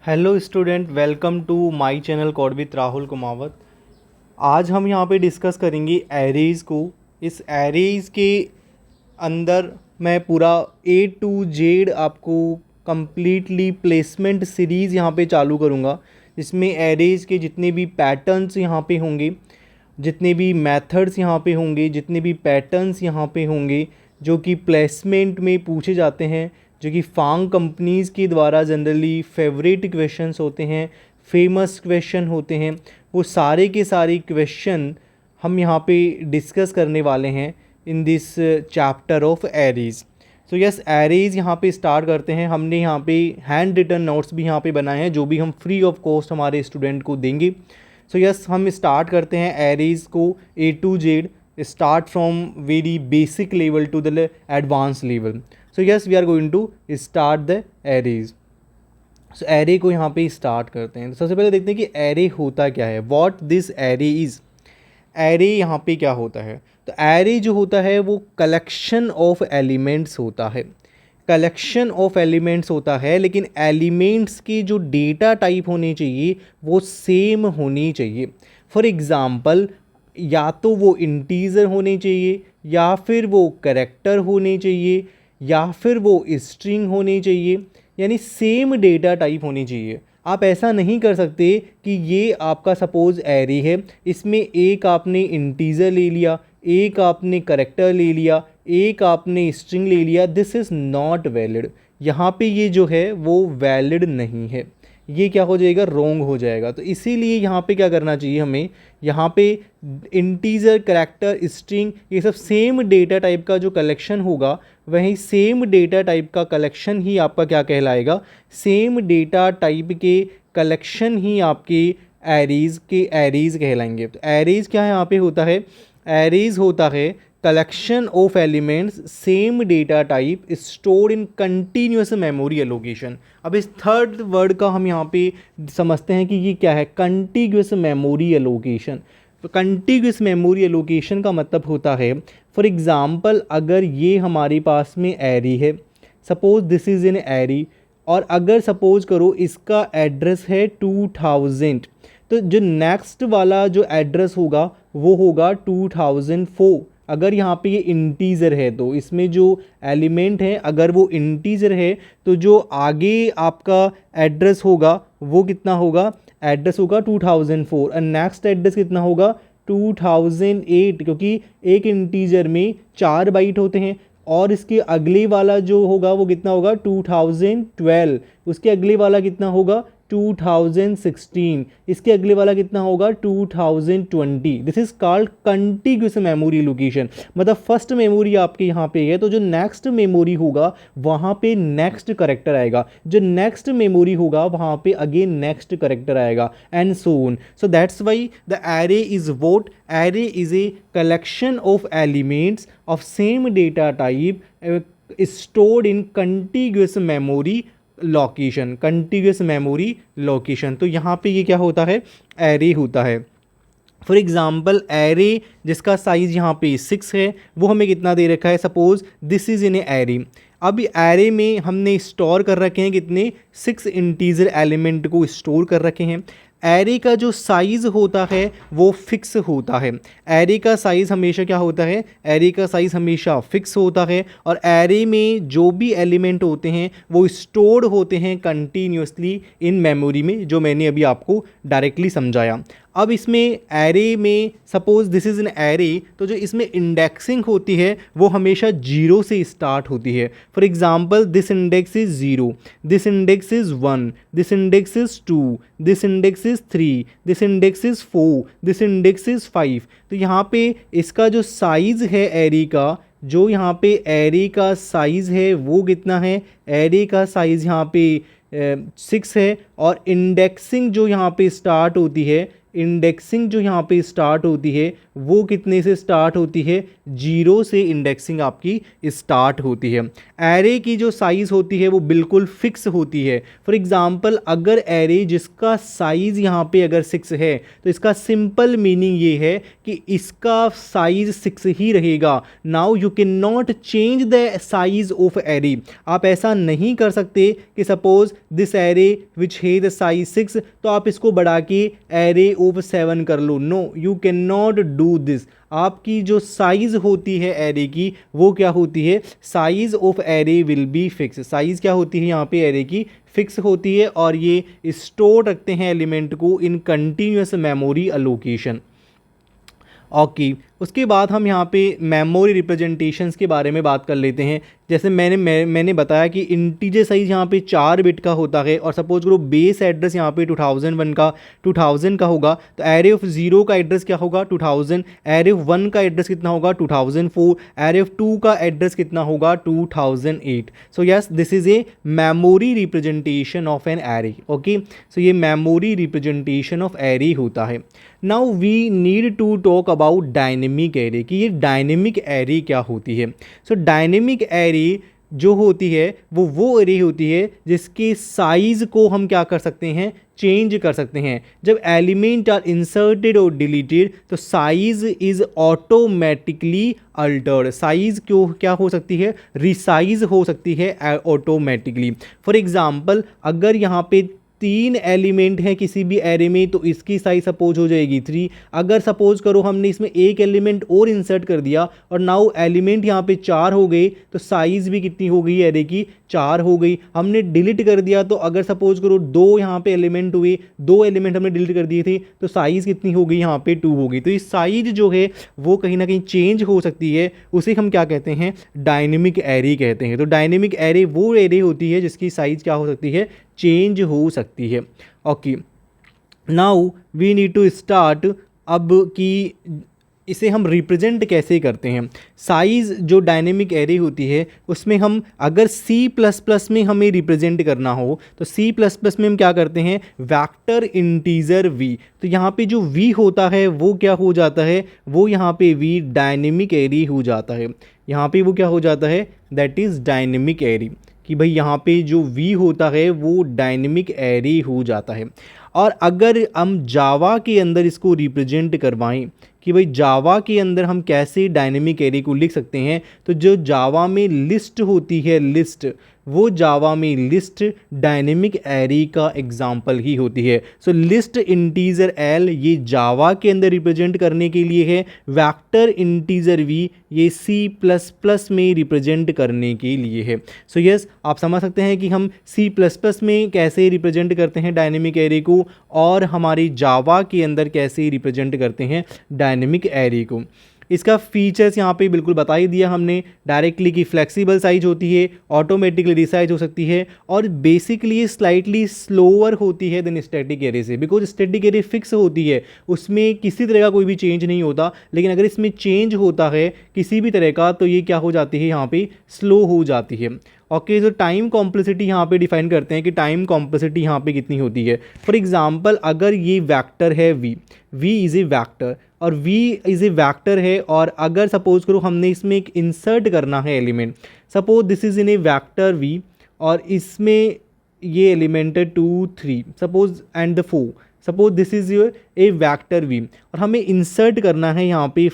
Hello student, welcome to my channel code with Rahul Kumawat. आज हम यहाँ पे डिस्कस करेंगे एरेज़ को। इस एरेज़ के अंदर मैं पूरा ए टू जेड आपको कम्प्लीटली प्लेसमेंट सीरीज़ यहाँ पे चालू करूँगा, जिसमें एरेज़ के जितने भी पैटर्न्स यहाँ पे होंगे, जितने भी मेथड्स यहाँ पे होंगे, जितने भी पैटर्न्स यहाँ पे होंगे जो कि प्लेसमेंट में पूछे जाते हैं, जो कि फांग कंपनीज़ के द्वारा जनरली फेवरेट क्वेश्चंस होते हैं, फेमस क्वेश्चन होते हैं, वो सारे के सारे क्वेश्चन हम यहाँ पे डिस्कस करने वाले हैं in this chapter of arrays. So yes, arrays यहाँ पे स्टार्ट करते हैं। हमने यहाँ पे हैंड रिटन नोट्स भी यहाँ पे बनाए हैं, जो भी हम फ्री ऑफ कॉस्ट हमारे स्टूडेंट को देंगे। सो यस, हम स्टार्ट करते हैं एरेज़ को A to Z, start from very basic level to the advance level. So yes, we are going to start the arrays. So array को यहाँ पे स्टार्ट करते हैं। तो सबसे पहले देखते हैं कि एरे होता क्या है, what this array is. Array यहाँ पे क्या होता है? तो एरे जो होता है वो कलेक्शन ऑफ एलिमेंट्स होता है, कलेक्शन ऑफ एलिमेंट्स होता है, लेकिन एलिमेंट्स की जो डेटा टाइप होनी चाहिए वो सेम होनी चाहिए। फॉर एग्ज़ाम्पल, या तो वो इंटीजर होने चाहिए, या फिर वो कैरेक्टर होने चाहिए, या फिर वो स्ट्रिंग होनी चाहिए, यानी सेम डेटा टाइप होनी चाहिए। आप ऐसा नहीं कर सकते कि ये आपका सपोज़ एरे है, इसमें एक आपने इंटीजर ले लिया, एक आपने कैरेक्टर ले लिया, एक आपने स्ट्रिंग ले लिया। This is not valid. यहाँ पे ये जो है वो वैलिड नहीं है, ये क्या हो जाएगा, रॉन्ग हो जाएगा। तो इसीलिए यहाँ पे क्या करना चाहिए हमें, यहाँ पे इंटीजर, कैरेक्टर, स्ट्रिंग, ये सब सेम डेटा टाइप का जो कलेक्शन होगा, वहीं सेम डेटा टाइप का कलेक्शन ही आपका क्या कहलाएगा, सेम डेटा टाइप के कलेक्शन ही आपके एरेज़ कहलाएंगे। तो एरेज़ क्या है यहाँ पे होता है, एरेज़ होता है collection of elements same data type stored in continuous memory allocation. अब इस थर्ड वर्ड का हम यहाँ पे समझते हैं कि ये क्या है, कंटिन्यूस मेमोरी एलोकेशन। तो कंटिन्यूस मेमोरी एलोकेशन का मतलब होता है, फॉर एग्ज़ाम्पल, अगर ये हमारे पास में एरे है, suppose this is an array, और अगर सपोज करो इसका एड्रेस है 2000, तो जो नेक्स्ट वाला जो एड्रेस होगा वो होगा 2004। अगर यहाँ पे ये इंटीजर है तो इसमें जो एलिमेंट है अगर वो इंटीजर है, तो जो आगे आपका एड्रेस होगा वो कितना होगा, एड्रेस होगा 2004, और नेक्स्ट एड्रेस कितना होगा 2008, क्योंकि एक इंटीजर में 4 बाइट होते हैं। और इसके अगले वाला जो होगा वो कितना होगा 2012, उसके अगले वाला कितना होगा 2016, इसके अगले वाला कितना होगा 2020। This is called continuous memory location. मतलब फर्स्ट मेमोरी आपके यहाँ पे है, तो जो नेक्स्ट मेमोरी होगा वहाँ पे नेक्स्ट करेक्टर आएगा, जो नेक्स्ट मेमोरी होगा वहाँ पे अगेन नेक्स्ट करेक्टर आएगा, and so on. So that's why the array is what, array is a collection of elements of same data type stored in contiguous memory location, continuous memory location. तो यहाँ पे ये क्या होता है, array होता है। फॉर एग्जाम्पल, एरे जिसका साइज़ यहाँ पे 6 है, वो हमें कितना दे रखा है, suppose this is in array. अब एरे में हमने स्टोर कर रखे हैं कितने, 6 इंटीजर एलिमेंट को स्टोर कर रखे हैं। एरे का जो साइज़ होता है वो फिक्स होता है। एरे का साइज़ हमेशा क्या होता है, एरे का साइज़ हमेशा फिक्स होता है, और एरे में जो भी एलिमेंट होते हैं वो स्टोर्ड होते हैं कंटिन्यूसली इन मेमोरी में, जो मैंने अभी आपको डायरेक्टली समझाया। अब इसमें एरे में suppose this is an array, तो जो इसमें इंडेक्सिंग होती है वो हमेशा 0 से स्टार्ट होती है। For example, this index is 0, this index is 1, this index is 2, this index is 3, this index is 4, this index is 5। तो यहाँ पे इसका जो साइज़ है एरे का, जो यहाँ पे एरे का साइज़ है वो कितना है, एरे का साइज़ यहाँ पे 6 है, और इंडेक्सिंग जो यहाँ पे स्टार्ट होती है, इंडेक्सिंग जो यहाँ पे स्टार्ट होती है वो कितने से स्टार्ट होती है, 0 से इंडेक्सिंग आपकी स्टार्ट होती है। एरे की जो साइज़ होती है वो बिल्कुल फिक्स होती है। फॉर एग्जांपल अगर एरे जिसका साइज़ यहाँ पे अगर 6 है तो इसका सिंपल मीनिंग ये है कि इसका साइज़ 6 ही रहेगा। Now you can not change the size of array. आप ऐसा नहीं कर सकते कि सपोज दिस एरे विच है द साइज 6 तो आप इसको बढ़ा के एरे ऑफ 7 कर लो। No, you can not do this. आपकी जो साइज़ होती है एरे की वो क्या होती है, size of array will be fix. Size क्या होती है यहाँ पे एरे की, फिक्स होती है और ये स्टोर रखते हैं एलिमेंट को in continuous memory allocation. Okay, उसके बाद हम यहाँ पे मेमोरी रिप्रेजेंटेशंस के बारे में बात कर लेते हैं। जैसे मैंने बताया कि इंटीजर साइज़ यहाँ पे 4 बिट का होता है और सपोज करो बेस एड्रेस यहाँ पे 2000 का होगा तो एरे ऑफ 0 का एड्रेस क्या होगा 2000, एरे ऑफ 1 का एड्रेस कितना होगा 2004, एरे ऑफ 2 का एड्रेस कितना होगा 2008। So yes, this is a memory representation of an array. Okay, so ये मेमोरी रिप्रेजेंटेशन ऑफ एरे होता है। Now we need to talk about dynamic array कि ये डायनेमिक एरे क्या होती है। सो डायनेमिक एरे जो होती है वो एरे होती है जिसके साइज़ को हम क्या कर सकते हैं, चेंज कर सकते हैं। जब एलिमेंट आर इंसर्टेड और डिलीटेड तो size is automatically Altered. Size क्यों क्या हो सकती है, रिसाइज हो सकती है ऑटोमेटिकली। फॉर एग्जांपल अगर यहाँ पे 3 एलिमेंट हैं किसी भी एरे में तो इसकी साइज सपोज हो जाएगी 3। अगर सपोज करो हमने इसमें एक एलिमेंट और इंसर्ट कर दिया और नाउ एलिमेंट यहाँ पे 4 हो गए तो साइज़ भी कितनी हो गई एरे की, 4 हो गई। हमने डिलीट कर दिया तो अगर सपोज करो 2 यहाँ पे एलिमेंट हुए, 2 एलिमेंट हमने डिलीट कर दिए थे तो साइज़ कितनी हो गई यहाँ पे 2 हो गई। तो ये साइज जो है वो कहीं ना कहीं चेंज हो सकती है, उसे हम क्या कहते हैं, डायनेमिक एरे कहते हैं। तो डायनेमिक एरे वो एरे होती है जिसकी साइज़ क्या हो सकती है, चेंज हो सकती है। Okay, now we need to start अब कि इसे हम रिप्रेजेंट कैसे करते हैं। साइज़ जो डायनेमिक एरे होती है उसमें हम अगर C++ में हमें रिप्रेजेंट करना हो तो C++ में हम क्या करते हैं, वेक्टर इंटीजर v। तो यहाँ पे जो v होता है वो क्या हो जाता है, वो यहाँ पे v डायनेमिक एरे हो जाता है। यहाँ पे वो क्या हो जाता है, दैट इज़ डायनेमिक एरे। कि भाई यहाँ पे जो v होता है वो डायनेमिक एरे हो जाता है। और अगर हम जावा के अंदर इसको रिप्रेजेंट करवाएं कि भाई जावा के अंदर हम कैसे डायनेमिक एरे को लिख सकते हैं, तो जो जावा में लिस्ट होती है, लिस्ट, वो जावा में लिस्ट डायनेमिक एरे का एग्जाम्पल ही होती है। सो लिस्ट इंटीजर एल ये जावा के अंदर रिप्रेजेंट करने के लिए है, वेक्टर इंटीजर वी ये C++ में रिप्रेजेंट करने के लिए है। सो यस, आप समझ सकते हैं कि हम C++ में कैसे रिप्रेजेंट करते हैं डायनेमिक एरे को और हमारे जावा के अंदर कैसे रिप्रेजेंट करते हैं डायनेमिक एरे को। इसका फीचर्स यहाँ पे बिल्कुल बता ही दिया हमने, डायरेक्टली की फ्लेक्सिबल साइज होती है, ऑटोमेटिकली रिसाइज हो सकती है और बेसिकली स्लाइटली स्लोअर होती है देन स्टैटिक एरे से, बिकॉज स्टैटिक एरे फिक्स होती है, उसमें किसी तरह का कोई भी चेंज नहीं होता। लेकिन अगर इसमें चेंज होता है किसी भी तरह का तो ये क्या हो जाती है, यहाँ पे स्लो हो जाती है। ओके, जो टाइम कॉम्प्लेक्सिटी यहाँ पे डिफाइन करते हैं कि टाइम कॉम्प्लेक्सिटी यहाँ पे कितनी होती है। फॉर एग्जांपल अगर ये वेक्टर है v इज़ ए वेक्टर और v इज़ ए वेक्टर है और अगर सपोज करो हमने इसमें एक इंसर्ट करना है element, suppose this is in A vector v और इसमें ये एलिमेंट है 2 3 suppose and the 4, suppose this is A vector v और हमें इंसर्ट करना है यहाँ पे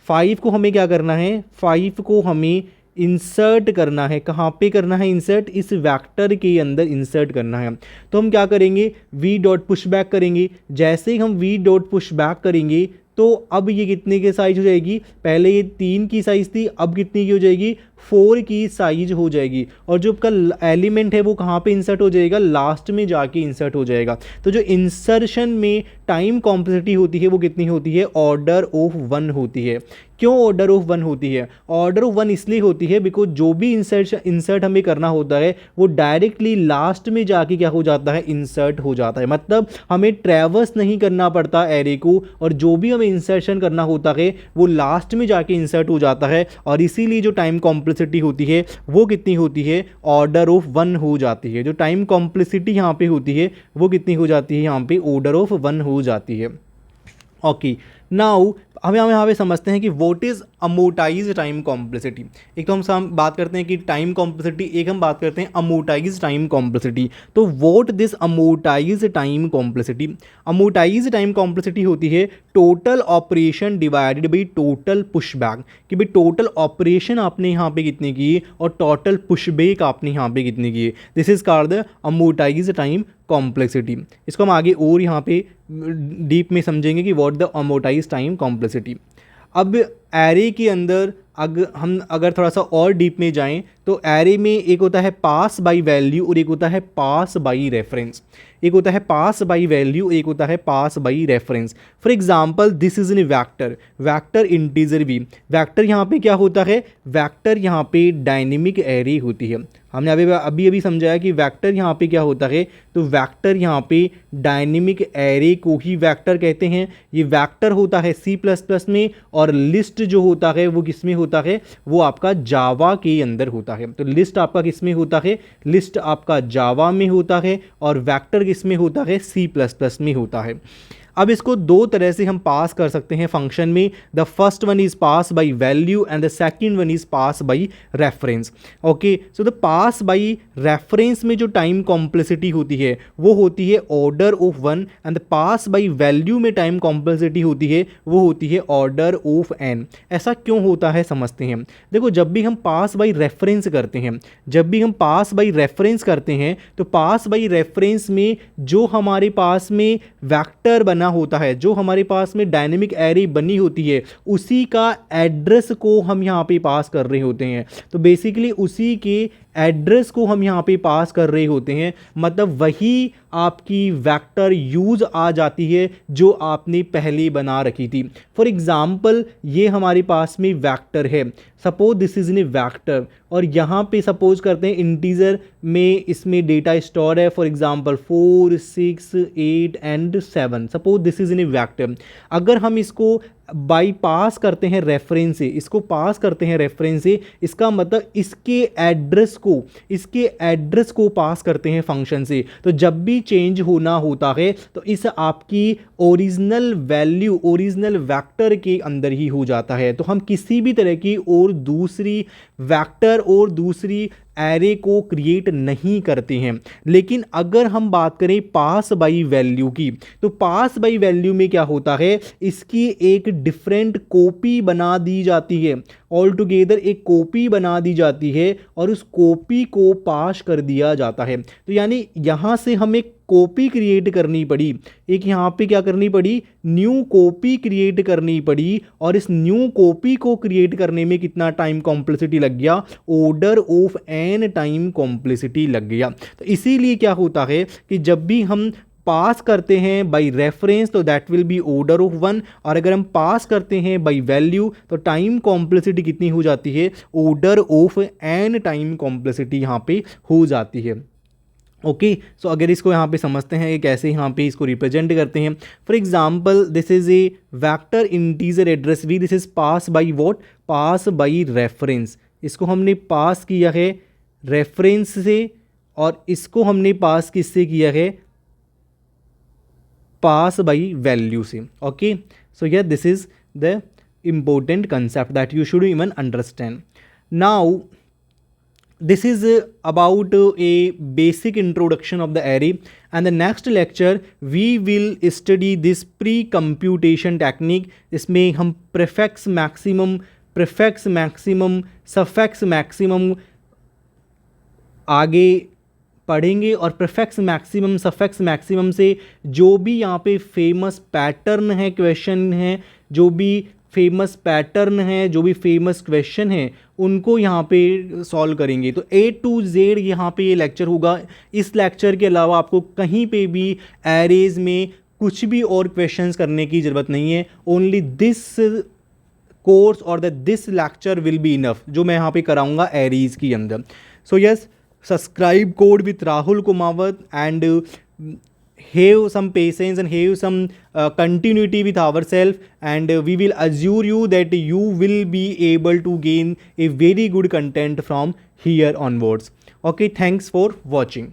5 को हमें क्या करना है, 5 को हमें इंसर्ट करना है। कहाँ पे करना है इंसर्ट, इस वेक्टर के अंदर इंसर्ट करना है। तो हम क्या करेंगे, v डॉट पुश बैक करेंगे। जैसे ही हम v डॉट पुश बैक करेंगे तो अब ये कितने की साइज हो जाएगी, पहले ये 3 की साइज थी, अब कितनी की हो जाएगी, 4 की साइज हो जाएगी। और जो आपका एलिमेंट है वो कहाँ पे इंसर्ट हो जाएगा, लास्ट में जाके इंसर्ट हो जाएगा। तो जो इंसर्शन में टाइम कॉम्प्लेक्सिटी होती है वो कितनी होती है, ऑर्डर ऑफ 1 होती है। क्यों ऑर्डर ऑफ 1 होती है, ऑर्डर ऑफ 1 इसलिए होती है बिकॉज जो भी इंसर्ट हमें करना होता है वो डायरेक्टली लास्ट में जाके क्या हो जाता है, इंसर्ट हो जाता है। मतलब हमें ट्रैवर्स नहीं करना पड़ता एरे को और जो भी हमें इंसर्शन करना होता है वो लास्ट में जाके इंसर्ट हो जाता है। और इसीलिए जो टाइम कॉम्प्लेक्सिटी होती है वो कितनी होती है, ऑर्डर ऑफ 1 हो जाती है। जो टाइम कॉम्प्लेक्सिटी यहाँ पे होती है वो कितनी हो जाती है, यहाँ पे ऑर्डर ऑफ 1 हो जाती है। ओके, नाउ हम यहाँ पे समझते हैं कि what is amortize time complexity. एक तो हम बात करते हैं कि टाइम कॉम्प्लेक्सिटी, एक हम बात करते हैं अमोटाइज टाइम कॉम्प्लेक्सिटी। तो what this amortize time complexity, amortize time complexity होती है total operation divided by total pushback, कि भाई टोटल ऑपरेशन आपने यहाँ पे कितने किए और टोटल पुशबैक आपने यहाँ पे कितने किए। This is called the amortize time complexity. इसको हम आगे और यहाँ पे डीप में समझेंगे कि what the amortize time complexity. अब एरे के अंदर अगर थोड़ा सा और डीप में जाएं तो एरे में एक होता है पास बाय वैल्यू और एक होता है पास बाय रेफरेंस। एक होता है पास बाय वैल्यू, एक होता है pass by reference. For example this is in vector, vector integer भी। वैक्टर यहाँ पे क्या होता है, वैक्टर यहाँ पे डायनेमिक एरे होती है। हमने अभी अभी समझाया कि वैक्टर यहाँ पे क्या होता है, तो वैक्टर यहाँ पे डायनेमिक एरे को ही वैक्टर कहते हैं। ये वैक्टर होता है C++ में, और लिस्ट जो होता है वो किस में होता है, वो आपका जावा के अंदर होता है। तो लिस्ट आपका किस में होता है, लिस्ट आपका जावा में होता है, और वैक्टर किस में होता है, C++ में होता है। अब इसको दो तरह से हम पास कर सकते हैं फंक्शन में। The first one is pass by value and the second one is pass by reference. Okay, so the pass by reference में जो टाइम कॉम्प्लेक्सिटी होती है वो होती है order of 1, and the pass by value में time complexity होती है वो होती है ऑर्डर ऑफ n। ऐसा क्यों होता है समझते हैं। देखो, जब भी हम पास बाय रेफरेंस करते हैं, जब भी हम पास बाय रेफरेंस करते हैं, तो पास बाय रेफरेंस में जो हमारे पास में वैक्टर बना होता है, जो हमारे पास में डायनेमिक एरे बनी होती है, उसी का एड्रेस को हम यहाँ पे पास कर रहे होते हैं। तो बेसिकली उसी के एड्रेस को हम यहाँ पे पास कर रहे होते हैं, मतलब वही आपकी वेक्टर यूज आ जाती है जो आपने पहले बना रखी थी। फॉर एग्जाम्पल ये हमारे पास में वेक्टर है, suppose this is in vector, और यहाँ पे सपोज करते हैं इंटीजर में इसमें डेटा स्टोर है, for example 4, 6, 8 and 7। Suppose this is in vector. अगर हम इसको बाई पास करते हैं रेफरेंस से, इसको पास करते हैं रेफरेंस से, इसका मतलब इसके एड्रेस को पास करते हैं फंक्शन से। तो जब भी चेंज होना होता है तो इस आपकी ओरिजिनल वैल्यू, ओरिजिनल वेक्टर के अंदर ही हो जाता है। तो हम किसी भी तरह की और दूसरी वेक्टर और दूसरी एरे को क्रिएट नहीं करते हैं। लेकिन अगर हम बात करें पास बाई वैल्यू की, तो पास बाई वैल्यू में क्या होता है, इसकी एक डिफरेंट कॉपी बना दी जाती है, ऑल टुगेदर एक कॉपी बना दी जाती है, और उस कॉपी को पास कर दिया जाता है। तो यानी यहाँ से हमें कॉपी क्रिएट करनी पड़ी, एक यहाँ पे क्या करनी पड़ी, न्यू कॉपी क्रिएट करनी पड़ी, और इस न्यू कॉपी को क्रिएट करने में कितना टाइम कॉम्प्लेक्सिटी लग गया, order of n time complexity लग गया। तो इसीलिए क्या होता है कि जब भी हम पास करते हैं बाय रेफरेंस तो that will be order of 1, और अगर हम पास करते हैं बाय वैल्यू तो टाइम कॉम्प्लेक्सिटी कितनी हो जाती है, order of n time complexity यहाँ पे हो जाती है। ओके, सो अगर इसको यहाँ पे समझते हैं कि कैसे यहाँ पे इसको रिप्रेजेंट करते हैं। For example this is a vector integer address v, this is pass by what, pass by reference. इसको हमने पास किया है रेफरेंस से, और इसको हमने पास किससे किया है, पास बाय वैल्यू से। Okay, so yeah, this is the important concept that you should even understand. Now this is about a basic introduction of the array, and the next lecture we will study this pre-computation technique. इसमें हम prefix maximum suffix maximum आगे पढ़ेंगे, और prefix maximum suffix maximum से जो भी यहाँ पे फेमस पैटर्न है, क्वेश्चन है, जो भी फेमस पैटर्न है, जो भी फेमस क्वेश्चन है, उनको यहाँ पे सॉल्व करेंगे। तो A to Z यहाँ पे ये लेक्चर होगा। इस लेक्चर के अलावा आपको कहीं पे भी एरेज में कुछ भी और क्वेश्चंस करने की ज़रूरत नहीं है। ओनली दिस कोर्स और this lecture will be enough, जो मैं यहाँ पे कराऊंगा एरेज के अंदर। So yes, subscribe code with Rahul Kumawat, and have some patience and have some continuity with ourselves, and we will assure you that you will be able to gain a very good content from here onwards. Okay, thanks for watching.